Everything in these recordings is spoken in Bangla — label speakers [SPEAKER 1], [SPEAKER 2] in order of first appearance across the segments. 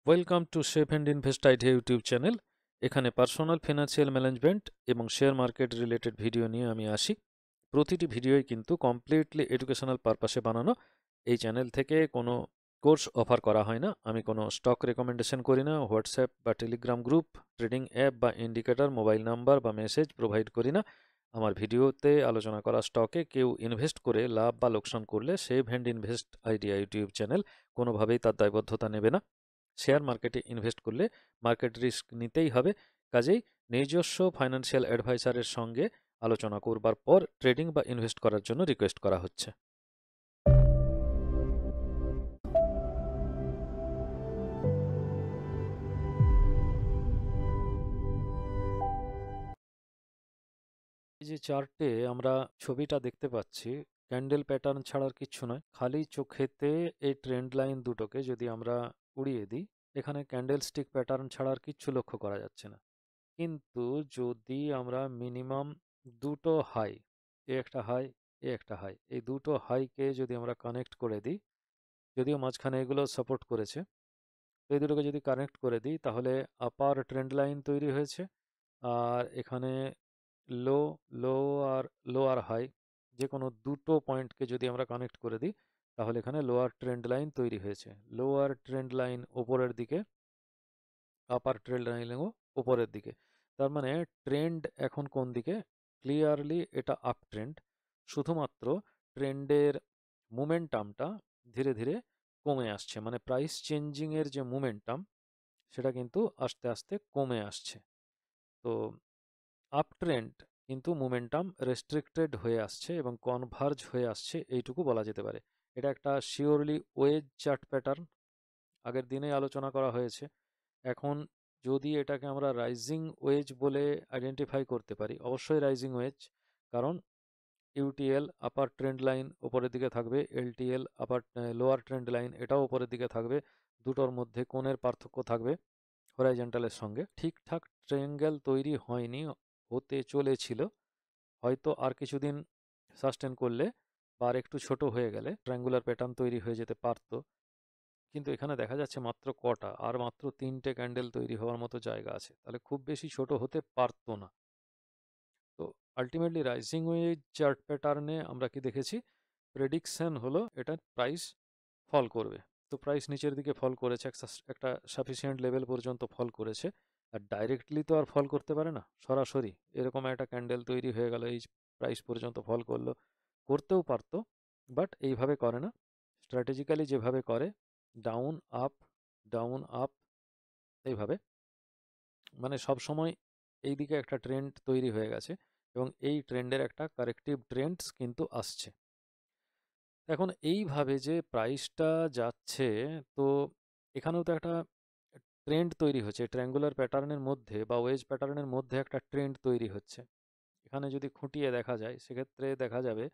[SPEAKER 1] Welcome to save and invest idea YouTube channel. এখানে পার্সোনাল ফিনান্সিয়াল ম্যানেজমেন্ট এবং শেয়ার মার্কেট রিলেটেড ভিডিও নিয়ে আমি আসি। প্রতিটি ভিডিওই কিন্তু কমপ্লিটলি এডুকেশনাল পারপাসে বানানো। এই চ্যানেল থেকে কোনো কোর্স অফার করা হয় না। আমি কোনো স্টক রেকমেন্ডেশন করি না, হোয়াটসঅ্যাপ বা টেলিগ্রাম গ্রুপ, ট্রেডিং অ্যাপ বা ইন্ডিকেটর, মোবাইল নাম্বার বা মেসেজ প্রোভাইড করি না। আমার ভিডিওতে আলোচনা করা স্টকে কেউ ইনভেস্ট করে লাভ বা লোকসান করলে save and invest idea YouTube channel কোনোভাবেই তার দায়বদ্ধতা নেবে না। শেয়ার মার্কেটে ইনভেস্ট করলে মার্কেট রিস্ক নিতেই হবে। কাজেই নিজস্ব ফাইন্যান্সিয়াল অ্যাডভাইসারের সঙ্গে আলোচনা করবার পর ট্রেডিং বা ইনভেস্ট করার জন্য রিকোয়েস্ট করা হচ্ছে। এই যে চার্টে আমরা ছবিটা দেখতে পাচ্ছি, ক্যান্ডেল প্যাটার্ন ছাড়ার কিচ্ছু নয়। খালি চোখেতে এই ট্রেন্ড লাইন দুটোকে যদি আমরা উড়িয়ে দিই, এখানে ক্যান্ডেল স্টিক প্যাটার্ন ছাড়ার কিচ্ছু লক্ষ্য করা যাচ্ছে না। কিন্তু যদি আমরা মিনিমাম দুটো হাই, এ একটা হাই, এ একটা হাই, এই দুটো হাইকে যদি আমরা কানেক্ট করে দিই, যদিও মাঝখানে এগুলো সাপোর্ট করেছে, তো এই দুটোকে যদি কানেক্ট করে দিই তাহলে আপার ট্রেন্ড লাইন তৈরি হয়েছে। আর এখানে লো, লো আর লো আর হাই, যে কোনো দুটো পয়েন্টকে যদি আমরা কানেক্ট করে দিই তাহলে এখানে লোয়ার ট্রেন্ড লাইন তৈরি হয়েছে। লোয়ার ট্রেন্ড লাইন ওপরের দিকে, আপার ট্রেন্ড লাইনও উপরের দিকে। তার মানে ট্রেন্ড এখন কোন দিকে? ক্লিয়ারলি এটা আপ ট্রেন্ড। শুধুমাত্র ট্রেন্ডের মোমেন্টামটা ধীরে ধীরে কমে আসছে, মানে প্রাইস চেঞ্জিংয়ের যে মোমেন্টাম সেটা কিন্তু আস্তে আস্তে কমে আসছে। তো আপ ট্রেন্ড কিন্তু মোমেন্টাম রেস্ট্রিক্টেড হয়ে আসছে এবং কনভার্জ হয়ে আসছে, এইটুকু বলা যেতে পারে। এটা একটা শিওরলি ওয়েজ চার্ট প্যাটার্ন, আগের দিনে আলোচনা করা হয়েছে। এখন যদি এটাকে আমরা রাইজিং ওয়েজ বলে আইডেন্টিফাই করতে পারি, অবশ্যই রাইজিং ওয়েজ, কারণ ইউটিএল আপার ট্রেন্ড লাইন উপরের দিকে থাকবে, এলটিএল আপার লোয়ার ট্রেন্ড লাইন এটাও উপরের দিকে থাকবে, দুটোর মধ্যে কোণের পার্থক্য থাকবে হরাইজন্টালের সঙ্গে। ঠিকঠাক ট্রায়াঙ্গেল তৈরি হয়নি, হতে চলেছিল, হয়তো আর কিছুদিন সাস্টেন করলে বা আর একটু ছোট হয়ে গেলে ট্রায়াঙ্গুলার প্যাটার্ন তৈরি হয়ে যেতে পারতো। কিন্তু এখানে দেখা যাচ্ছে মাত্র কটা, আর মাত্র তিনটে ক্যান্ডেল তৈরি হওয়ার মতো জায়গা আছে, তাহলে খুব বেশি ছোট হতে পারতো না। তো আলটিমেটলি রাইজিং ওয়েজ চার্ট প্যাটার্নে আমরা কি দেখেছি? প্রেডিকশন হলো এটা প্রাইস ফল করবে। তো প্রাইস নিচের দিকে ফল করেছে, একটা সাফিসিয়েন্ট লেভেল পর্যন্ত ফল করেছে। আর ডাইরেক্টলি তো আর ফল করতে পারে না সরাসরি, এরকম একটা ক্যান্ডেল তৈরি হয়ে গেল, এই প্রাইস পর্যন্ত ফল করলো, করতেও পারতো, বাট এইভাবে করে না। স্ট্র্যাটেজিক্যালি যেভাবে করে, ডাউন আপ, ডাউন আপ, এইভাবে, মানে সব সময় এই দিকে একটা ট্রেন্ড তৈরি হয়ে গেছে এবং এই ট্রেন্ডের একটা কারেক্টিভ ট্রেন্ডস কিন্তু আসছে। এখন এইভাবে যে প্রাইসটা যাচ্ছে, তো এখানেও তো একটা ট্রেন্ড তৈরি হচ্ছে, ট্রায়াঙ্গুলার প্যাটার্নের মধ্যে বা ওয়েজ প্যাটার্নের মধ্যে একটা ট্রেন্ড তৈরি হচ্ছে। এখানে যদি খুঁটিয়ে দেখা যায় সেক্ষেত্রে দেখা যাবে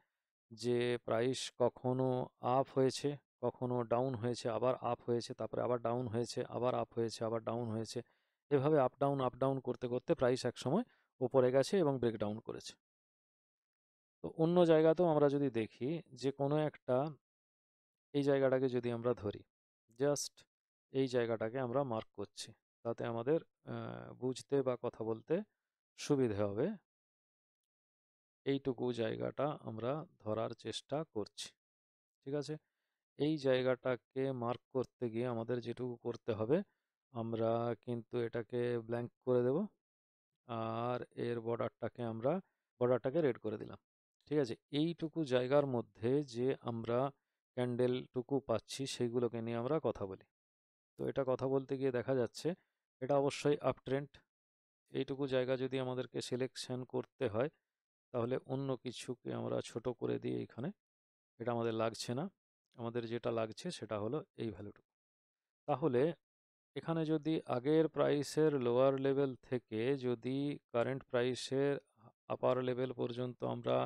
[SPEAKER 1] যে প্রাইস কখনো আপ হয়েছে, কখনো ডাউন হয়েছে, আবার আপ হয়েছে, তারপরে আবার ডাউন হয়েছে, আবার আপ হয়েছে, আবার ডাউন হয়েছে। এভাবে আপ ডাউন করতে করতে প্রাইস একসময় উপরে গেছে এবং ব্রেকডাউন করেছে। তো অন্য জায়গাতেও আমরা যদি দেখি, যে কোনো একটা, এই জায়গাটাকে যদি আমরা ধরি, জাস্ট এই জায়গাটাকে আমরা মার্ক করছি, তাতে আমাদের বুঝতে বা কথা বলতে সুবিধে হবে। এইটুকু জায়গাটা আমরা ধরার চেষ্টা করছি, ঠিক আছে? এই জায়গাটাকে মার্ক করতে গিয়ে আমাদের যেটুকু করতে হবে, আমরা কিন্তু এটাকে ব্ল্যাঙ্ক করে দেব, আর এর বর্ডারটাকে রেড করে দিলাম, ঠিক আছে? এইটুকু জায়গার মধ্যে যে আমরা ক্যান্ডেলটুকু পাচ্ছি সেইগুলোকে নিয়ে আমরা কথা বলি। তো এটা কথা বলতে গিয়ে দেখা যাচ্ছে এটা অবশ্যই আপ ট্রেন্ড। এইটুকু জায়গা যদি আমাদেরকে সিলেকশন করতে হয় তাহলে অন্য কিছুকে আমরা ছোট করে দিই এখানে, এটা আমাদের লাগছে না। আমাদের যেটা লাগছে সেটা হলো এই ভ্যালুটুকু। তাহলে এখানে যদি আগের প্রাইসের লোয়ার লেভেল থেকে যদি কারেন্ট প্রাইসের আপার লেভেল পর্যন্ত আমরা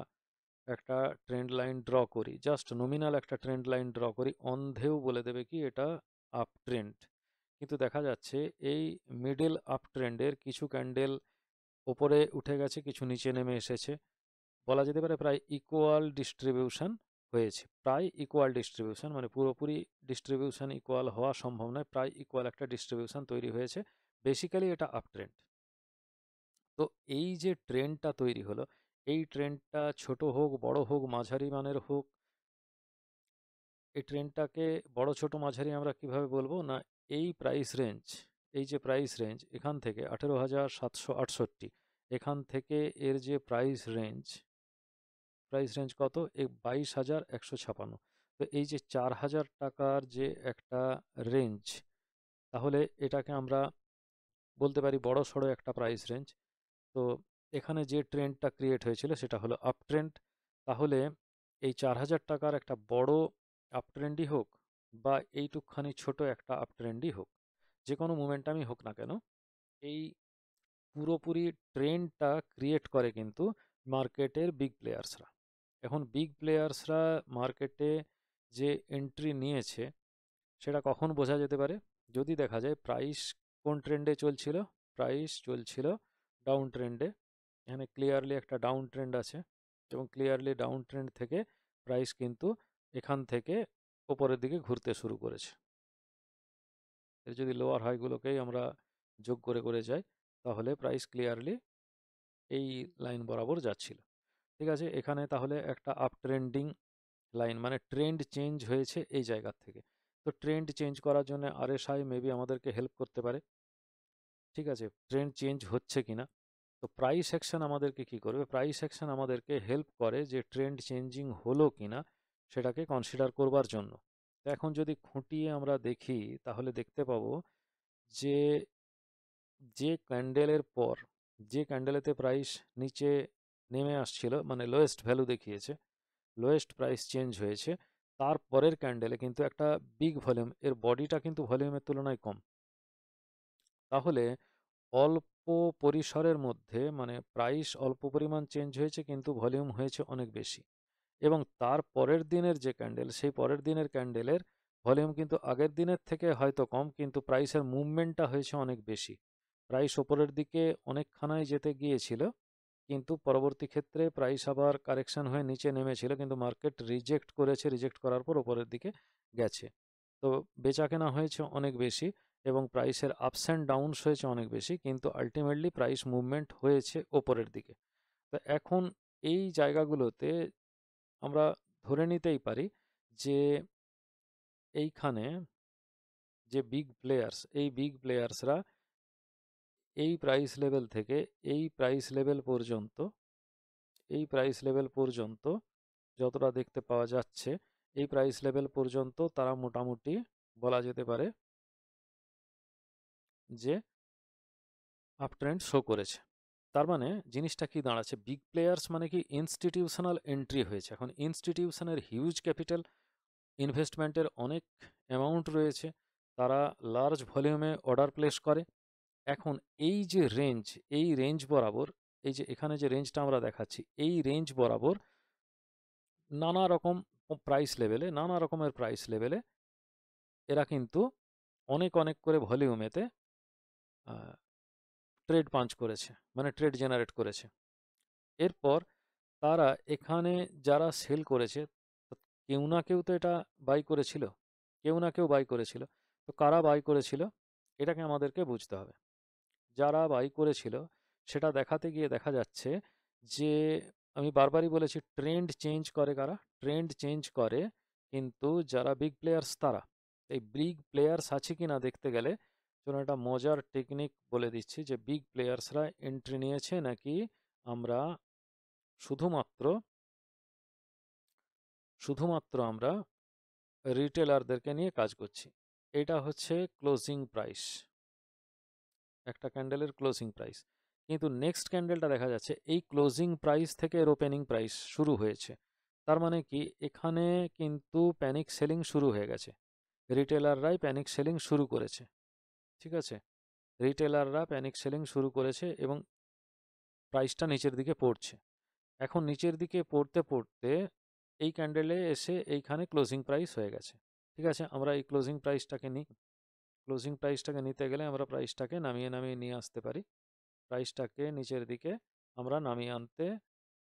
[SPEAKER 1] একটা ট্রেন্ড লাইন ড্র করি, জাস্ট নমিনাল একটা ট্রেন্ড লাইন ড্র করি, অন্ধেও বলে দেবে কি এটা আপ ট্রেন্ড। কিন্তু দেখা যাচ্ছে এই মিডল আপ ট্রেন্ডের কিছু ক্যান্ডেল ওপরে উঠে গেছে, কিছু নিচে নেমে এসেছে, বলা যেতে পারে প্রায় ইকুয়াল ডিস্ট্রিবিউশন হয়েছে। প্রায় ইকুয়াল ডিস্ট্রিবিউশন, মানে পুরোপুরি ডিস্ট্রিবিউশন ইকুয়াল হওয়া সম্ভব নয়, প্রায় ইকুয়াল একটা ডিস্ট্রিবিউশন তৈরি হয়েছে। বেসিক্যালি এটা আপ ট্রেন্ড। তো এই যে ট্রেন্ডটা তৈরি হলো, এই ট্রেন্ডটা ছোট হোক, বড় হোক, মাঝারি মানের হোক, এই ট্রেন্ডটাকে বড়, ছোট, মাঝারি আমরা কিভাবে বলবো না, এই প্রাইস রেঞ্জ, এই যে প্রাইস রেঞ্জ এখান থেকে 18,768, এখান থেকে এর যে প্রাইস রেঞ্জ কত, 22,156। তো এই যে 4,000 টাকার যে একটা রেঞ্জ, তাহলে এটাকে আমরা বলতে পারি বড় সড়ো একটা প্রাইস রেঞ্জ। তো এখানে যে ট্রেন্ডটা ক্রিয়েট হয়েছিল সেটা হলো আপ ট্রেন্ড। তাহলে এই 4,000 টাকার একটা বড় আপ ট্রেন্ডই হোক বা এইটুকখানি ছোট একটা আপ ট্রেন্ডই হোক, যে কোনো মোমেন্টামই হোক না কেন, এই পুরোপুরি ট্রেন্ডটা ক্রিয়েট করে কিন্তু মার্কেটের বিগ প্লেয়ার্সরা। এখন বিগ প্লেয়ার্সরা মার্কেটে যে এন্ট্রি নিয়েছে সেটা কখন বোঝা যেতে পারে, যদি দেখা যায় প্রাইস কোন ট্রেন্ডে চলছিল, প্রাইস চলছিল ডাউন ট্রেন্ডে। এখানে ক্লিয়ারলি একটা ডাউন ট্রেন্ড আছে এবং ক্লিয়ারলি ডাউন ট্রেন্ড থেকে প্রাইস কিন্তু এখান থেকে ওপরের দিকে ঘুরতে শুরু করেছে। এর যদি লোয়ার হাইগুলোকেই আমরা যোগ করে করে যাই, তাহলে প্রাইস ক্লিয়ারলি এই লাইন বরাবর যাচ্ছিল। ঠিক আছে, এখানে তাহলে একটা আপ ট্রেন্ডিং লাইন, মানে ট্রেন্ড চেঞ্জ হয়েছে এই জায়গার থেকে। তো ট্রেন্ড চেঞ্জ করার জন্য আরএসআই মেবি আমাদেরকে হেল্প করতে পারে। ঠিক আছে, ট্রেন্ড চেঞ্জ হচ্ছে কিনা। তো প্রাইস অ্যাকশন আমাদেরকে কি করবে, প্রাইস অ্যাকশন আমাদেরকে হেল্প করে যে ট্রেন্ড চেঞ্জিং হলো কিনা সেটাকে কনসিডার করবার জন্য। তো এখন যদি খুঁটিয়ে আমরা দেখি তাহলে দেখতে পাবো যে যে ক্যান্ডেলের পর, যে ক্যান্ডেলেতে প্রাইস নিচে নেমে আসছিল, মানে লোয়েস্ট ভ্যালু দেখিয়েছে, লোয়েস্ট প্রাইস চেঞ্জ হয়েছে, তার পরের ক্যান্ডেলে কিন্তু একটা বিগ ভলিউম, এর বডিটা কিন্তু ভলিউমের তুলনায় কম। তাহলে অল্প পরিসরের মধ্যে, মানে প্রাইস অল্প পরিমাণ চেঞ্জ হয়েছে কিন্তু ভলিউম হয়েছে অনেক বেশি। এবং তার পরের দিনের যে ক্যান্ডেল, সেই পরের দিনের ক্যান্ডেলের ভলিউম কিন্তু আগের দিনের থেকে হয়তো কম, কিন্তু প্রাইসের মুভমেন্টটা হয়েছে অনেক বেশি। প্রাইস ওপরের দিকে অনেকখানাই যেতে গিয়েছিল, কিন্তু পরবর্তী ক্ষেত্রে প্রাইস আবার কারেকশন হয়ে নিচে নেমেছিল, কিন্তু মার্কেট রিজেক্ট করেছে, রিজেক্ট করার পর ওপরের দিকে গেছে। তো বেচাকেনা হয়েছে অনেক বেশি এবং প্রাইসের আপস অ্যান্ড ডাউনস হয়েছে অনেক বেশি, কিন্তু আলটিমেটলি প্রাইস মুভমেন্ট হয়েছে ওপরের দিকে। তো এখন এই জায়গাগুলোতে আমরা ধরে নিতেই পারি যে এইখানে যে বিগ প্লেয়ার্স, এই বিগ প্লেয়ার্সরা এই প্রাইস লেভেল থেকে এই প্রাইস লেভেল পর্যন্ত, এই প্রাইস লেভেল পর্যন্ত যতটা দেখতে পাওয়া যাচ্ছে, এই প্রাইস লেভেল পর্যন্ত তারা মোটামুটি বলা যেতে পারে যে আপ ট্রেন্ড শো করেছে। তার মানে জিনিসটা কি দাঁড়াচ্ছে, বিগ প্লেয়ার্স মানে কি ইনস্টিটিউশনাল এন্ট্রি হয়েছে। এখন ইনস্টিটিউশনের হিউজ ক্যাপিটাল ইনভেস্টমেন্টের অনেক অ্যামাউন্ট রয়েছে, তারা লার্জ ভলিউমে অর্ডার প্লেস করে। এখন এই যে রেঞ্জ, এই রেঞ্জ বরাবর, এই যে এখানে যে রেঞ্জটা আমরা দেখাচ্ছি, এই রেঞ্জ বরাবর নানা রকম প্রাইস লেভেলে, নানা রকমের প্রাইস লেভেলে এরা কিন্তু অনেক অনেক করে ভলিউমেতে ট্রেড পাঞ্চ করেছে, মানে ট্রেড জেনারেট করেছে। এরপর তারা এখানে যারা সেল করেছে, কেউ না কেউ তো এটা বাই করেছিল, কেউ না কেউ বাই করেছিল। তো কারা বাই করেছিল এটাকে আমাদেরকে বুঝতে হবে। যারা বাই করেছিল সেটা দেখাতে গিয়ে দেখা যাচ্ছে যে, আমি বারবারই বলেছি ট্রেন্ড চেঞ্জ করে কারা, ট্রেন্ড চেঞ্জ করে কিন্তু যারা বিগ প্লেয়ার্স তারা। এই বিগ প্লেয়ার্স আছে কি না দেখতে গেলে চলুন একটা মজার টেকনিক বলে দিচ্ছি, যে বিগ প্লেয়ার্সরা এন্ট্রি নিয়েছে নাকি আমরা শুধুমাত্র শুধুমাত্র আমরা রিটেলারদেরকে নিয়ে কাজ করছি। এটা হচ্ছে ক্লোজিং প্রাইস, একটা ক্যান্ডেলের ক্লোজিং প্রাইস। কিন্তু নেক্সট ক্যান্ডেলটা দেখা যাচ্ছে এই ক্লোজিং প্রাইস থেকে এর ওপেনিং প্রাইস শুরু হয়েছে। তার মানে কি এখানে কিন্তু প্যানিক সেলিং শুরু হয়ে গেছে, রিটেলাররাই প্যানিক সেলিং শুরু করেছে। ঠিক আছে, রিটেলাররা প্যানিক সেলিং শুরু করেছে এবং প্রাইসটা নিচের দিকে পড়ছে। এখন নিচের দিকে পড়তে পড়তে এই ক্যান্ডেলে এসে এইখানে ক্লোজিং প্রাইস হয়ে গেছে। ঠিক আছে, আমরা এই ক্লোজিং প্রাইসটাকে নিই। ক্লোজিং প্রাইসটাকে নিতে গেলে আমরা প্রাইসটাকে নামিয়ে নামিয়ে নিয়ে আসতে পারি, প্রাইসটাকে নিচের দিকে আমরা নামিয়ে আনতে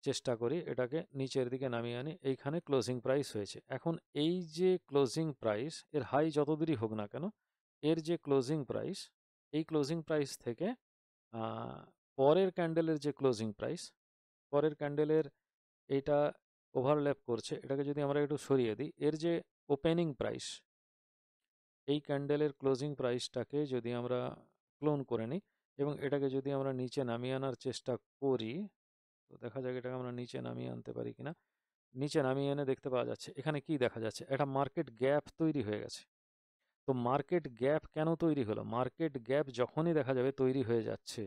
[SPEAKER 1] চেষ্টা করি এটাকে নিচের দিকে নামিয়ে আনি, এইখানে ক্লোজিং প্রাইস হয়েছে। এখন এই যে ক্লোজিং প্রাইস, এর হাই যত দূরই হোক না কেন, এর যে ক্লোজিং প্রাইস, এই ক্লোজিং প্রাইস থেকে পরের ক্যান্ডেলের যে ক্লোজিং প্রাইস, পরের ক্যান্ডেলের এইটা ওভারল্যাপ করছে, এটাকে যদি আমরা একটু সরিয়ে দিই, এর যে ওপেনিং প্রাইস, এই ক্যান্ডেলের ক্লোজিং প্রাইসটাকে যদি আমরা ক্লোন করে নিই এবং এটাকে যদি আমরা নিচে নামিয়ে আনার চেষ্টা করি, তো দেখা যাক এটাকে আমরা নিচে নামিয়ে আনতে পারি কিনা। নিচে নামিয়ে এনে দেখতে পাওয়া যাচ্ছে এখানে কি দেখা যাচ্ছে, একটা মার্কেট গ্যাপ তৈরি হয়ে গেছে। তো মার্কেট গ্যাপ কেন তৈরি হলো? মার্কেট গ্যাপ যখনই দেখা যাবে তৈরি হয়ে যাচ্ছে,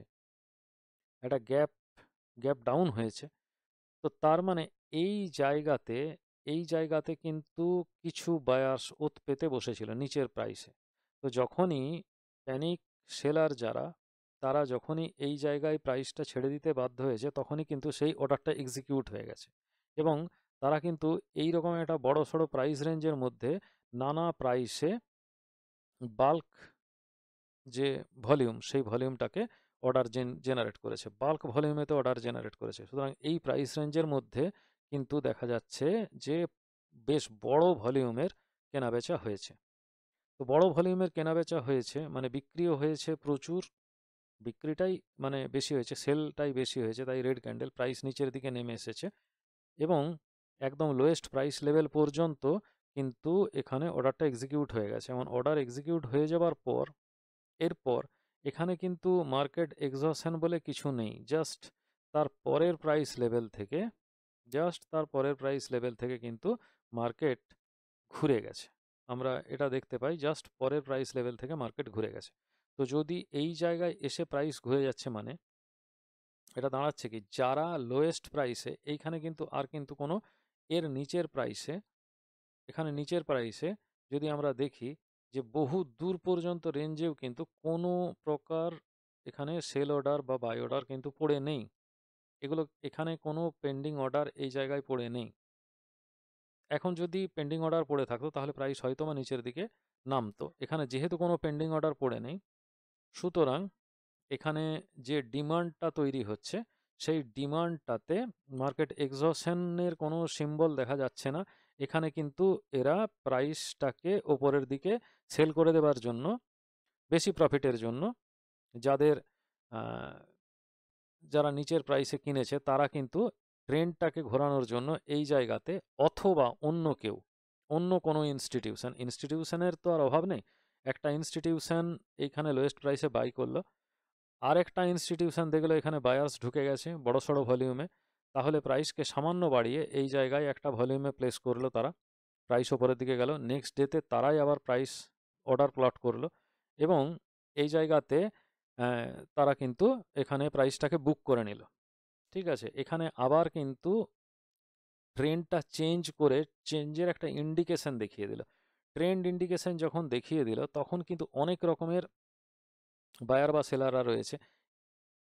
[SPEAKER 1] একটা গ্যাপ ডাউন হয়েছে, তো তার মানে এই জায়গাতে কিন্তু কিছু বায়ার্স ওত পেতে বসেছিল নিচের প্রাইসে। তো যখনই প্যানিক সেলার যারা, তারা যখনই এই জায়গায় প্রাইসটা ছেড়ে দিতে বাধ্য হয়েছে, তখনই কিন্তু সেই অর্ডারটা এক্সিকিউট হয়ে গেছে এবং তারা কিন্তু এই রকম একটা বড় সড়ো প্রাইস রেঞ্জের মধ্যে নানা প্রাইসে বাল্ক যে ভলিউম, সেই ভলিউমটাকে অর্ডার জেনারেট করেছে, বাল্ক ভলিউমেতে অর্ডার জেনারেট করেছে। সুতরাং এই প্রাইস রেঞ্জের মধ্যে কিন্তু দেখা যাচ্ছে যে বেশ বড় ভলিউমের কেনাবেচা হয়েছে। তো বড় ভলিউমের কেনাবেচা হয়েছে মানে বিক্রিও হয়েছে প্রচুর, বিক্রিটাই মানে বেশি হয়েছে, সেলটাই বেশি হয়েছে, তাই রেড ক্যান্ডেল প্রাইস নিচের দিকে নেমে এসেছে এবং একদম লোয়েস্ট প্রাইস লেভেল পর্যন্ত কিন্তু এখানে অর্ডারটা এক্সিকিউট হয়ে গেছে। এবং অর্ডার এক্সিকিউট হয়ে যাওয়ার পর, এরপর এখানে কিন্তু মার্কেট এক্সহশন বলে কিছু নেই, জাস্ট তার পরের প্রাইস লেভেল থেকে, কিন্তু মার্কেট ঘুরে গেছে। আমরা এটা দেখতে পাই, জাস্ট পরের প্রাইস লেভেল থেকে মার্কেট ঘুরে গেছে। তো যদি এই জায়গায় এসে প্রাইস ঘুরে যাচ্ছে, মানে এটা দাঁড়াচ্ছে কি, যারা লোয়েস্ট প্রাইসে, এইখানে কিন্তু আর কিন্তু কোনো এর নিচের প্রাইসে, এখানে নিচের প্রাইসে যদি আমরা দেখি যে বহু দূর পর্যন্ত রেঞ্জেও কিন্তু কোনো প্রকার এখানে সেল অর্ডার বা বাই অর্ডার কিন্তু পড়ে নেই। এগুলো এখানে কোনো পেন্ডিং অর্ডার এই জায়গায় পড়ে নেই। এখন যদি পেন্ডিং অর্ডার পড়ে থাকতো তাহলে প্রাইস হয়তো বা নিচের দিকে নামতো। এখানে যেহেতু কোনো পেন্ডিং অর্ডার পড়ে নেই, সুতরাং এখানে যে ডিমান্ডটা তৈরি হচ্ছে, সেই ডিমান্ডটাতে মার্কেট এক্সহশনের কোনো সিম্বল দেখা যাচ্ছে না। এখানে কিন্তু এরা প্রাইসটাকে ওপরের দিকে সেল করে দেওয়ার জন্য, বেশি প্রফিটের জন্য, যাদের যারা নিচের প্রাইসে কিনেছে তারা কিন্তু ট্রেন্ডটাকে ঘোরানোর জন্য এই জায়গাতে, অথবা অন্য কেউ, অন্য কোনো ইনস্টিটিউশনের তো আর অভাব নেই, একটা ইনস্টিটিউশন এইখানে লোয়েস্ট প্রাইসে বাই করলো, আরেকটা ইনস্টিটিউশন দেখলো এখানে বায়ার্স ঢুকে গেছে বড় সড়ো ভলিউমে, তাহলে প্রাইসকে সামান্য বাড়িয়ে এই জায়গায় একটা ভলিউমে প্লেস করলো তারা, প্রাইস ওপরের দিকে গেল, নেক্সট ডেতে তারাই আবার প্রাইস অর্ডার প্লট করলো এবং এই জায়গাতে তারা কিন্তু এখানে প্রাইসটাকে বুক করে নিল। ঠিক আছে, এখানে আবার কিন্তু ট্রেন্ডটা চেঞ্জ করে চেঞ্জের একটা ইন্ডিকেশন দেখিয়ে দিল। ট্রেন্ড ইন্ডিকেশন যখন দেখিয়ে দিল, তখন কিন্তু অনেক রকমের বায়ার বা সেলাররা রয়েছে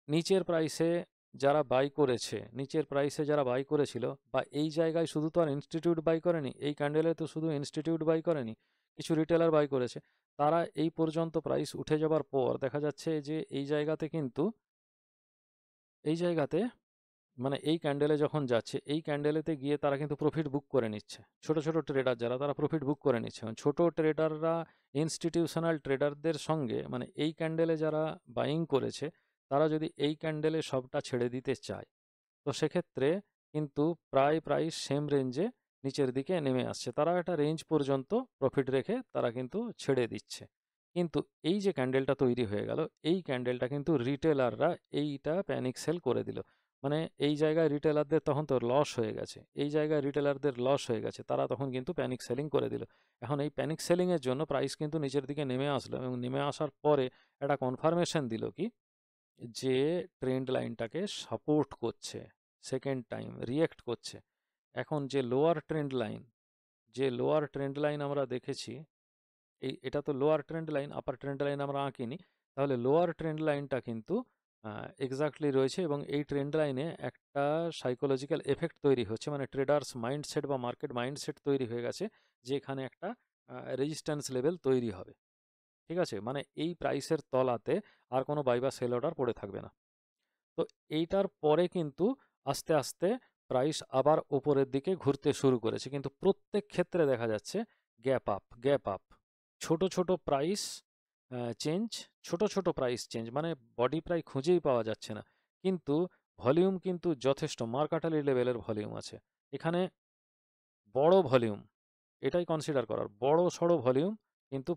[SPEAKER 1] নিচের প্রাইসে যারা বাই করেছে, নিচের প্রাইসে যারা বাই করেছিল, বা এই জায়গায় শুধু তো আর ইনস্টিটিউট বাই করেনি, এই ক্যান্ডেলে তো শুধু ইনস্টিটিউট বাই করেনি, কিছু রিটেলার বাই করেছে। তারা এই পর্যন্ত প্রাইস উঠে যাবার পর দেখা যাচ্ছে যে এই জায়গাতে কিন্তু, এই জায়গাতে মানে এই ক্যান্ডেলে যখন যাচ্ছে, এই ক্যান্ডেলেতে গিয়ে তারা কিন্তু প্রফিট বুক করে নিচ্ছে। ছোট ছোট ট্রেডার যারা, তারা প্রফিট বুক করে নিচ্ছে। ছোট ট্রেডাররা ইনস্টিটিউশনাল ট্রেডারদের সঙ্গে, মানে এই ক্যান্ডেলে যারা বাইং করেছে, তারা যদি এই ক্যান্ডেলে সবটা ছেড়ে দিতে চায়, তো সেক্ষেত্রে কিন্তু প্রায় প্রাইস সেম রেঞ্জে নিচের দিকে নেমে আসছে। তারা একটা রেঞ্জ পর্যন্ত প্রফিট রেখে তারা কিন্তু ছেড়ে দিচ্ছে। কিন্তু এই যে ক্যান্ডেলটা তৈরি হয়ে গেল, এই ক্যান্ডেলটা কিন্তু রিটেলাররা এইটা প্যানিক সেল করে দিল। মানে এই জায়গায় রিটেলারদের তখন তো লস হয়ে গেছে, এই জায়গায় রিটেলারদের লস হয়ে গেছে, তারা তখন কিন্তু প্যানিক সেলিং করে দিল। এখন এই প্যানিক সেলিংয়ের জন্য প্রাইস কিন্তু নিচের দিকে নেমে আসলো এবং নেমে আসার পরে একটা কনফার্মেশন দিল কি, যে ট্রেন্ড লাইনটাকে সাপোর্ট করছে, সেকেন্ড টাইম রিয়েক্ট করছে। এখন যে লোয়ার ট্রেন্ড লাইন, আমরা দেখেছি, এটা তো লোয়ার ট্রেন্ড লাইন, আপার ট্রেন্ড লাইন আমরা আঁকিনি, তাহলে লোয়ার ট্রেন্ড লাইনটা কিন্তু এক্স্যাক্টলি রয়েছে এবং এই ট্রেন্ড লাইনে একটা সাইকোলজিক্যাল এফেক্ট তৈরি হচ্ছে, মানে ট্রেডার্স মাইন্ডসেট বা মার্কেট মাইন্ডসেট তৈরি হয়ে গেছে যে এখানে একটা রেজিস্ট্যান্স লেভেল তৈরি হবে। ঠিক আছে, মানে এই প্রাইসের তলাতে আর কোনো বাই বা সেল অর্ডার পড়ে থাকবে না। তো এইটার পরে কিন্তু আস্তে আস্তে প্রাইস আবার ওপরের দিকে ঘুরতে শুরু করেছে, কিন্তু প্রত্যেক ক্ষেত্রে দেখা যাচ্ছে গ্যাপ আপ, গ্যাপ আপ, ছোট ছোট প্রাইস চেঞ্জ, ছোট ছোট প্রাইস চেঞ্জ, মানে বডি প্রায় খুঁজেই পাওয়া যাচ্ছে না। কিন্তু ভলিউম কিন্তু যথেষ্ট মার্কাটালি লেভেলের ভলিউম আছে এখানে, বড় ভলিউম, এটাই কনসিডার করার, বড় সড়ো ভলিউম, কিন্তু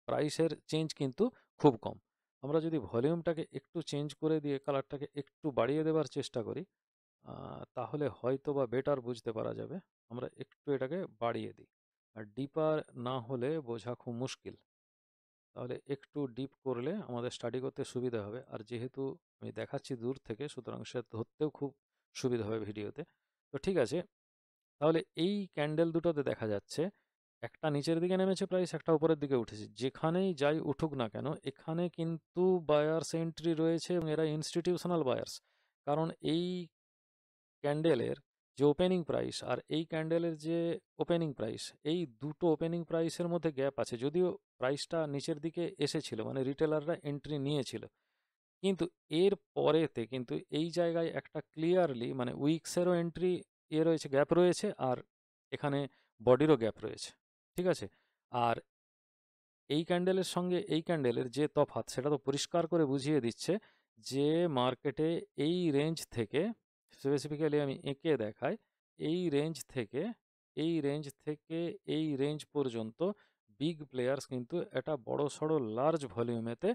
[SPEAKER 1] প্রাইসের চেঞ্জ কিন্তু খুব কম। আমরা যদি ভলিউমটাকে একটু চেঞ্জ করে দিয়ে কালারটাকে একটু বাড়িয়ে দেওয়ার চেষ্টা করি, তাহলে হয়তো বা বেটার বুঝতে পারা যাবে। আমরা একটু এটাকে বাড়িয়ে দিই, আর ডিপার না হলে বোঝা খুব মুশকিল, তাহলে একটু ডিপ করলে আমাদের স্টাডি করতে সুবিধা হবে। আর যেহেতু আমি দেখাচ্ছি দূর থেকে, সুতরাং সে ধরতেও খুব সুবিধা হবে ভিডিওতে। তো ঠিক আছে, তাহলে এই ক্যান্ডেল দুটোতে দেখা যাচ্ছে একটা নিচের দিকে নেমেছে প্রাইস, একটা উপরের দিকে উঠেছে। যেখানেই যাই উঠুক না কেন, এখানে কিন্তু বায়ার্স এন্ট্রি রয়েছে এবং এরা ইনস্টিটিউশনাল বায়ার্স। কারণ এই ক্যান্ডেলের যে ওপেনিং প্রাইস আর এই ক্যান্ডেলের যে ওপেনিং প্রাইস, এই দুটো ওপেনিং প্রাইসের মধ্যে গ্যাপ আছে। যদিও প্রাইসটা নিচের দিকে এসেছিল, মানে রিটেলাররা এন্ট্রি নিয়েছিল, কিন্তু এর পরেতে কিন্তু এই জায়গায় একটা ক্লিয়ারলি মানে উইক্সেরও এন্ট্রি রয়েছে, গ্যাপ রয়েছে, আর এখানে বডিরও গ্যাপ রয়েছে। ঠিক আছে, আর এই ক্যান্ডেলের সঙ্গে এই ক্যান্ডেলের যে তফাৎ, সেটা তো পরিষ্কার করে বুঝিয়ে দিচ্ছে যে মার্কেটে এই রেঞ্জ থেকে, স্পেসিফিক্যালি আমি এঁকে দেখাই, এই রেঞ্জ থেকে এই রেঞ্জ থেকে এই রেঞ্জ পর্যন্ত বিগ প্লেয়ার্স কিন্তু একটা বড় সড়ো লার্জ ভলিউমেতে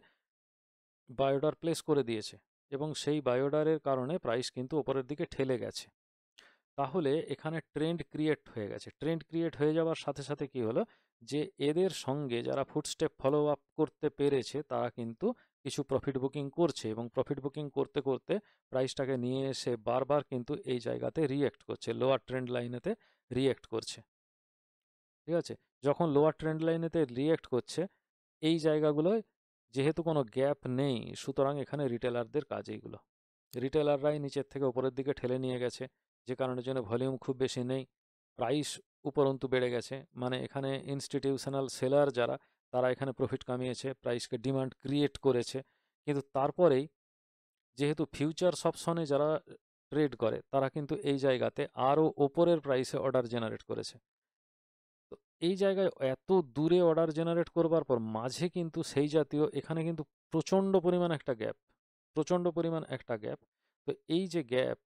[SPEAKER 1] বাই অর্ডার প্লেস করে দিয়েছে, এবং সেই বাই অর্ডারের কারণে প্রাইস কিন্তু ওপরের দিকে ঠেলে গেছে। তাহলে এখানে ট্রেন্ড ক্রিয়েট হয়ে গেছে। ট্রেন্ড ক্রিয়েট হয়ে যাওয়ার সাথে সাথে কি হলো, যে এদের সঙ্গে যারা ফুটস্টেপ ফলো আপ করতে পেরেছে তারা কিন্তু কিছু প্রফিট বুকিং করছে, এবং প্রফিট বুকিং করতে করতে প্রাইসটাকে নিয়ে এসে বারবার কিন্তু এই জায়গাতে রিঅ্যাক্ট করছে, লোয়ার ট্রেন্ড লাইনেতে রিঅ্যাক্ট করছে। ঠিক আছে, যখন লোয়ার ট্রেন্ড লাইনেতে রিঅ্যাক্ট করছে এই জায়গাগুলোয়, যেহেতু কোনো গ্যাপ নেই, সুতরাং এখানে রিটেলারদের কাজ এইগুলো। রিটেলাররাই নিচের থেকে উপরের দিকে ঠেলে নিয়ে গেছে, যে কারণের জন্য ভলিউম খুব বেশি নেই, প্রাইস উপরন্তু বেড়ে গেছে। মানে এখানে ইনস্টিটিউশনাল সেলার যারা, তারা এখানে প্রফিট কামিয়েছে, প্রাইসকে ডিমান্ড ক্রিয়েট করেছে। কিন্তু তারপরেই যেহেতু ফিউচার্স অপশনে যারা ট্রেড করে, তারা কিন্তু এই জায়গাতে আরও ওপরের প্রাইসে অর্ডার জেনারেট করেছে। তো এই জায়গায় এত দূরে অর্ডার জেনারেট করবার পর মাঝে কিন্তু সেই জাতীয় এখানে কিন্তু প্রচণ্ড পরিমাণ একটা গ্যাপ, প্রচণ্ড পরিমাণ একটা গ্যাপ। তো এই যে গ্যাপ,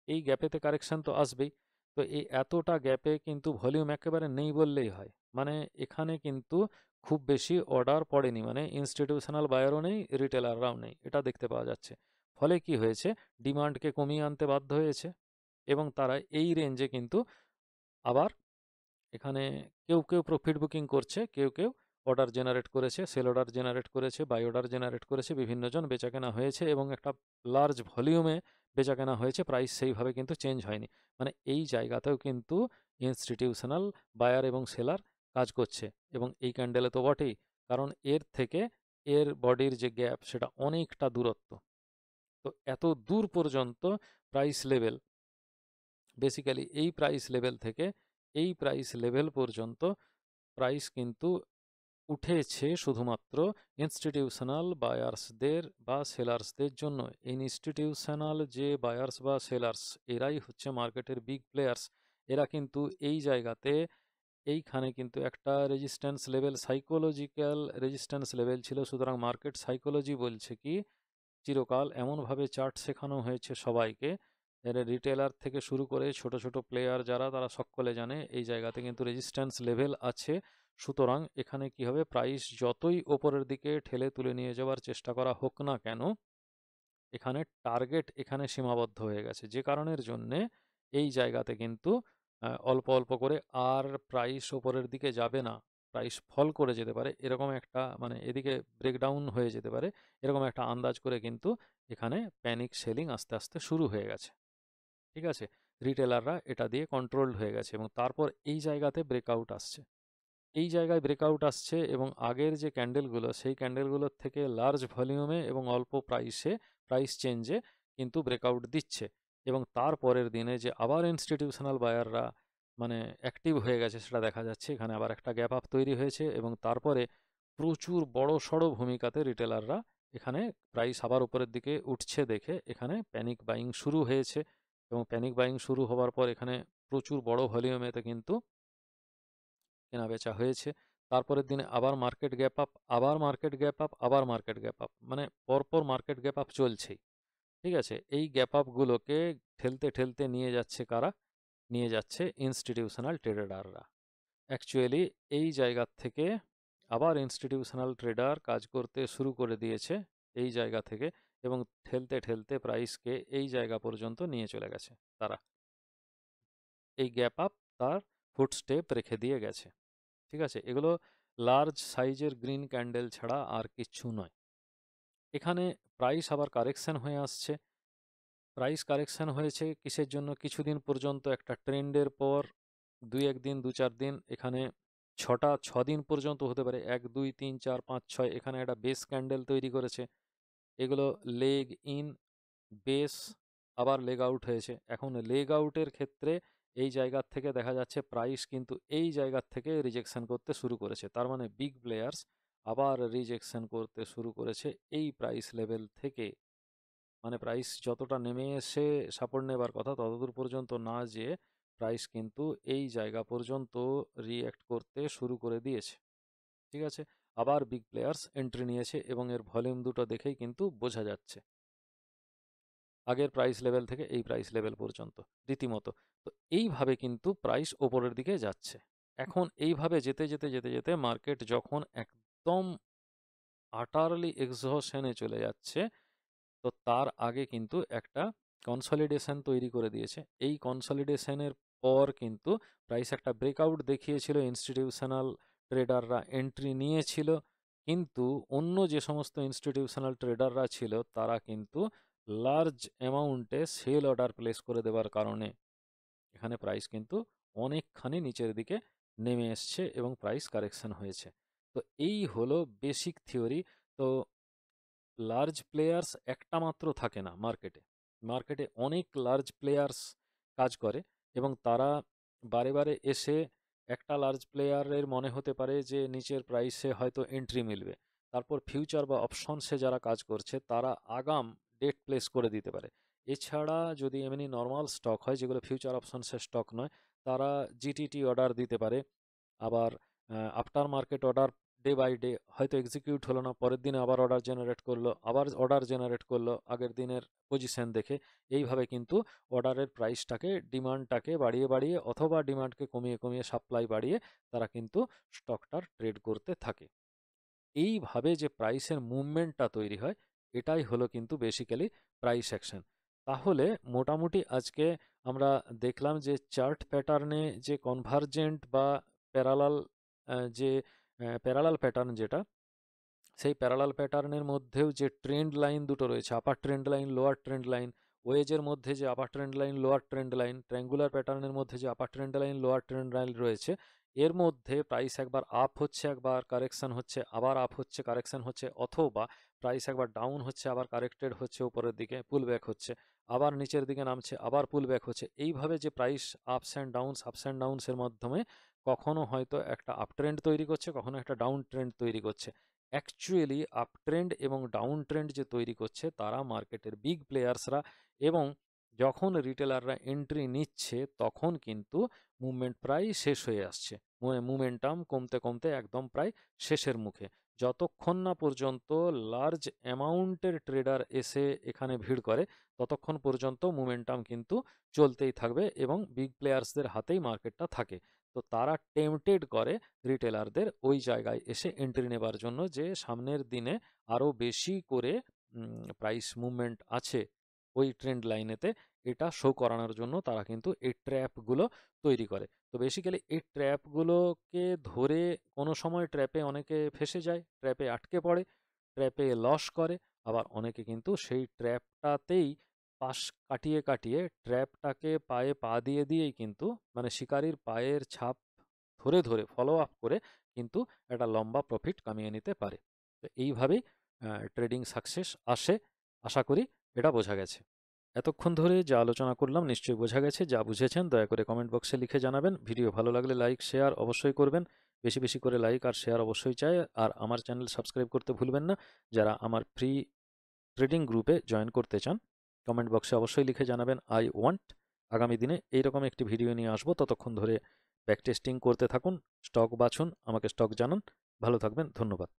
[SPEAKER 1] এই গ্যাপেতে কারেকশন তো আসবেই। তো এই এতটা গ্যাপে কিন্তু ভলিউম একেবারে নেই বললেই হয়। মানে এখানে কিন্তু খুব বেশি অর্ডার পড়েনি, মানে ইনস্টিটিউশনাল বায়ারও নেই, রিটেলাররাও নেই, এটা দেখতে পাওয়া যাচ্ছে। ফলে কি হয়েছে, ডিমান্ডকে কমিয়ে আনতে বাধ্য হয়েছে, এবং তারা এই রেঞ্জে কিন্তু আবার এখানে কেউ কেউ প্রফিট বুকিং করছে, কেউ কেউ অর্ডার জেনারেট করেছে, সেল অর্ডার জেনারেট করেছে, বাই অর্ডার জেনারেট করেছে, বিভিন্নজন বেচাকেনা হয়েছে এবং একটা লার্জ ভলিউমে বেচাকেনা হয়েছে। প্রাইস সেইভাবে কিন্তু চেঞ্জ হয়নি। মানে এই জায়গাতেও কিন্তু ইনস্টিটিউশনাল বায়ার এবং সেলার কাজ করছে, এবং এই ক্যান্ডেলে তো বটেই, কারণ এর থেকে এর বডির যে গ্যাপ সেটা অনেকটা দূরত্ব। তো এত দূর পর্যন্ত প্রাইস লেভেল, বেসিক্যালি এই প্রাইস লেভেল থেকে এই প্রাইস লেভেল পর্যন্ত প্রাইস কিন্তু উঠেছে শুধুমাত্র ইনস্টিটিউশনাল বায়ার্সদের বা সেলার্সদের জন্য। ইনস্টিটিউশনাল যে বায়ার্স বা সেলার্স, এরাই হচ্ছে মার্কেটের বিগ প্লেয়ার্স। এরা কিন্তু এই জায়গাতে, এইখানে কিন্তু একটা resistance level, psychological resistance level ছিল। সুতরাং মার্কেট সাইকোলজি বলছে কি, চিরকাল এমনভাবে চার্ট শেখানো হয়েছে সবাইকে, এর রিটেলার থেকে শুরু করে ছোট ছোট প্লেয়ার যারা, তারা সকলে জানে এই জায়গাতে কিন্তু রেজিস্ট্যান্স লেভেল আছে। সুতরাং এখানে কি হবে, প্রাইস যতই ওপরের দিকে ঠেলে তুলে নিয়ে যাওয়ার চেষ্টা করা হোক না কেন, এখানে টার্গেট এখানে সীমাবদ্ধ হয়ে গেছে, যে কারণের জন্যে এই জায়গাতে কিন্তু অল্প অল্প করে আর প্রাইস ওপরের দিকে যাবে না, প্রাইস ফল করে যেতে পারে, এরকম একটা, মানে এদিকে ব্রেকডাউন হয়ে যেতে পারে, এরকম একটা আন্দাজ করে কিন্তু এখানে প্যানিক সেলিং আস্তে আস্তে শুরু হয়ে গেছে। ঠিক আছে, রিটেলাররা এটা দিয়ে কন্ট্রোলড হয়ে গেছে, এবং তারপর এই জায়গাতে ব্রেকআউট আসছে, এই জায়গায় ব্রেকআউট আসছে, এবং আগের যে ক্যান্ডেলগুলো, সেই ক্যান্ডেলগুলোর থেকে লার্জ ভলিউমে এবং অল্প প্রাইসে, প্রাইস চেঞ্জে কিন্তু ব্রেকআউট দিচ্ছে। এবং তারপরের দিনে যে আবার ইনস্টিটিউশনাল বায়াররা মানে অ্যাক্টিভ হয়ে গেছে সেটা দেখা যাচ্ছে। এখানে আবার একটা গ্যাপ আপ তৈরি হয়েছে, এবং তারপরে প্রচুর বড় সড়ো ভূমিকাতে রিটেলাররা এখানে প্রাইস আবার উপরের দিকে উঠছে দেখে এখানে প্যানিক বাইং শুরু হয়েছে, এবং প্যানিক বাইং শুরু হওয়ার পর এখানে প্রচুর বড় ভলিউমেতে কিন্তু কেনা বেচা হয়েছে। তারপরের দিনে আবার মার্কেট গ্যাপ আপ, আবার মার্কেট গ্যাপ আপ, আবার মার্কেট গ্যাপ আপ, মানে পরপর মার্কেট গ্যাপ আপ চলছেই। ঠিক আছে, এই গ্যাপ আপগুলোকে ঠেলতে ঠেলতে নিয়ে যাচ্ছে কারা? নিয়ে যাচ্ছে ইনস্টিটিউশনাল ট্রেডাররা। অ্যাকচুয়ালি এই জায়গা থেকে আবার ইনস্টিটিউশনাল ট্রেডার কাজ করতে শুরু করে দিয়েছে এই জায়গা থেকে, এবং ঠেলতে ঠেলতে প্রাইসকে এই জায়গা পর্যন্ত নিয়ে চলে গেছে তারা। এই গ্যাপ আপ তার ফুটস্টেপ রেখে দিয়ে গেছে। ঠিক আছে, এগুলো লার্জ সাইজের গ্রিন ক্যান্ডেল ছাড়া আর কিচ্ছু নয়। এখানে প্রাইস আবার কারেকশন হয়ে আসছে। প্রাইস কারেকশন হয়েছে কিসের জন্য? কিছুদিন পর্যন্ত একটা ট্রেন্ডের পর একদিন 4 দিন, এখানে 6 দিন পর্যন্ত হতে পারে, 1 2 3 4 5 6, এখানে একটা বেস ক্যান্ডেল তৈরি করেছে। এগুলো লেগ ইন, বেস, আবার লেগ আউট হয়েছে। এখন লেগ আউটের ক্ষেত্রে এই জায়গার থেকে দেখা যাচ্ছে প্রাইস কিন্তু এই জায়গার থেকে রিজেকশন করতে শুরু করেছে। তার মানে বিগ প্লেয়ার্স আবার রিজেকশন করতে শুরু করেছে এই প্রাইস লেভেল থেকে। মানে প্রাইস যতটা নেমে এসে সাপোর্ট নেবার কথা ততদূর পর্যন্ত না যেয়ে প্রাইস কিন্তু এই জায়গা পর্যন্ত রিঅ্যাক্ট করতে শুরু করে দিয়েছে। ঠিক আছে, আবার বিগ প্লেয়ার্স এন্ট্রি নিয়েছে এবং এর ভলিউম দুটো দেখেই কিন্তু বোঝা যাচ্ছে আগের প্রাইস লেভেল থেকে এই প্রাইস লেভেল পর্যন্ত রীতিমতো। তো এইভাবে কিন্তু প্রাইস ওপরের দিকে যাচ্ছে। এখন এইভাবে যেতে যেতে যেতে যেতে মার্কেট যখন একদম আটারলি এক্সহশনে চলে যাচ্ছে, তো তার আগে কিন্তু একটা কনসলিডেশন তৈরি করে দিয়েছে। এই কনসলিডেশনের পর কিন্তু প্রাইস একটা ব্রেকআউট দেখিয়েছিল, ইনস্টিটিউশনাল ট্রেডাররা এন্ট্রি নিয়েছিল, কিন্তু অন্য যে সমস্ত ইনস্টিটিউশনাল ট্রেডাররা ছিল তারা কিন্তু লার্জ অ্যামাউন্টে সেল অর্ডার প্লেস করে দেওয়ার কারণে এখানে প্রাইস কিন্তু অনেকখানি নিচের দিকে নেমে এসছে এবং প্রাইস কারেকশন হয়েছে। তো এই হলো বেসিক থিওরি। তো লার্জ প্লেয়ার্স একটা মাত্র থাকে না মার্কেটে, মার্কেটে অনেক লার্জ প্লেয়ার্স কাজ করে, এবং তারা বারে বারে এসে একটা লার্জ প্লেয়ারের মনে হতে পারে যে নিচের প্রাইসে হয়তো এন্ট্রি মিলবে, তারপর ফিউচার বা অপশনসে যারা কাজ করছে তারা আগাম ডেট প্লেস করে দিতে পারে। এছাড়া যদি এমনি নর্মাল স্টক হয় যেগুলো ফিউচার অপশনসের স্টক নয়, তারা জিটিটি অর্ডার দিতে পারে। আবার after market order day by day হয়তো এক্সিকিউট হলো না, পরের দিনে আবার অর্ডার জেনারেট করলো, আবার অর্ডার জেনারেট করলো আগের দিনের পজিশন দেখে। এইভাবে কিন্তু অর্ডারের প্রাইসটাকে, ডিমান্ডটাকে বাড়িয়ে বাড়িয়ে অথবা ডিমান্ডকে কমিয়ে কমিয়ে সাপ্লাই বাড়িয়ে তারা কিন্তু স্টকটার ট্রেড করতে থাকে। এইভাবে যে প্রাইসের মুভমেন্টটা তৈরি হয় এটাই হলো কিন্তু বেসিক্যালি প্রাইস অ্যাকশন। তাহলে মোটামুটি আজকে আমরা দেখলাম যে চার্ট প্যাটার্নে যে কনভার্জেন্ট বা প্যারালাল, যে প্যারালাল প্যাটার্ন যেটা, সেই প্যারালাল প্যাটার্নের মধ্যেও যে ট্রেন্ড লাইন দুটো রয়েছে, upper trend line, lower trend line, ওয়েজের মধ্যে যে upper trend line, lower trend line, triangular প্যাটার্নের মধ্যে যে upper trend line, lower trend line রয়েছে, এর মধ্যে প্রাইস একবার আপ হচ্ছে, একবার কারেকশন হচ্ছে, আবার আপ হচ্ছে, কারেকশন হচ্ছে, অথবা প্রাইস একবার ডাউন হচ্ছে, আবার কারেক্টেড হচ্ছে, উপরের দিকে পুল ব্যাক হচ্ছে, আবার নিচের দিকে নামছে, আবার পুল ব্যাক হচ্ছে। এইভাবে যে প্রাইস আপস অ্যান্ড ডাউনসের মাধ্যমে কখনো হয়তো একটা আপ ট্রেন্ড তৈরি করছে, কখনো একটা ডাউন ট্রেন্ড তৈরি করছে। অ্যাকচুয়ালি আপ ট্রেন্ড এবং ডাউন ট্রেন্ড যে তৈরি করছে তারা মার্কেটের বিগ প্লেয়ার্সরা, এবং যখন রিটেলাররা এন্ট্রি নিচ্ছে তখন কিন্তু মুভমেন্ট প্রায় শেষ হয়ে আসছে, মুভমেন্টাম কমতে কমতে একদম প্রায় শেষের মুখে। যতক্ষণ না পর্যন্ত লার্জ অ্যামাউন্টের ট্রেডার এসে এখানে ভিড় করে ততক্ষণ পর্যন্ত মুভমেন্টাম কিন্তু চলতেই থাকবে এবং বিগ প্লেয়ার্সদের হাতেই মার্কেটটা থাকে। তো তারা টেম্পটেড করে রিটেলারদের ওই জায়গায় এসে এন্ট্রি নেবার জন্য, যে সামনের দিনে আরও বেশি করে প্রাইস মুভমেন্ট আছে ওই ট্রেন্ড লাইনেতে, এটা শো করানোর জন্য তারা কিন্তু এই ট্র্যাপগুলো তৈরি করে। তো বেসিক্যালি এই ট্র্যাপগুলোকে ধরে কোনো সময় ট্র্যাপে অনেকে ফেসে যায়, ট্র্যাপে আটকে পড়ে, ট্র্যাপে লস করে, আবার অনেকে কিন্তু সেই ট্র্যাপটাতেই পাশ কাটিয়ে কাটিয়ে ট্র্যাপটাকে পায়ে পা দিয়ে দিয়েই কিন্তু, মানে শিকারির পায়ের ছাপ ধরে ধরে ফলো আপ করে কিন্তু একটা লম্বা প্রফিট কামিয়ে নিতে পারে। তো এইভাবেই ট্রেডিং সাকসেস আসে। আশা করি এটা বোঝা গেছে। এতক্ষণ ধরে যা আলোচনা করলাম নিশ্চয়ই বোঝা গেছে। যা বুঝেছেন দয়া করে কমেন্ট বক্সে লিখে জানাবেন। ভিডিও ভালো লাগলে লাইক শেয়ার অবশ্যই করবেন। বেশি বেশি করে লাইক আর শেয়ার অবশ্যই চাই। আর আমার চ্যানেল সাবস্ক্রাইব করতে ভুলবেন না। যারা আমার ফ্রি ট্রেডিং গ্রুপে জয়েন করতে চান, কমেন্ট বক্সে অবশ্যই লিখে জানাবেন আই ওয়ান্ট। আগামী দিনে এইরকম একটি ভিডিও নিয়ে আসবো। ততক্ষণ ধরে ব্যাক টেস্টিং করতে থাকুন, স্টক বাছুন, আমাকে স্টক জানান। ভালো থাকবেন, ধন্যবাদ।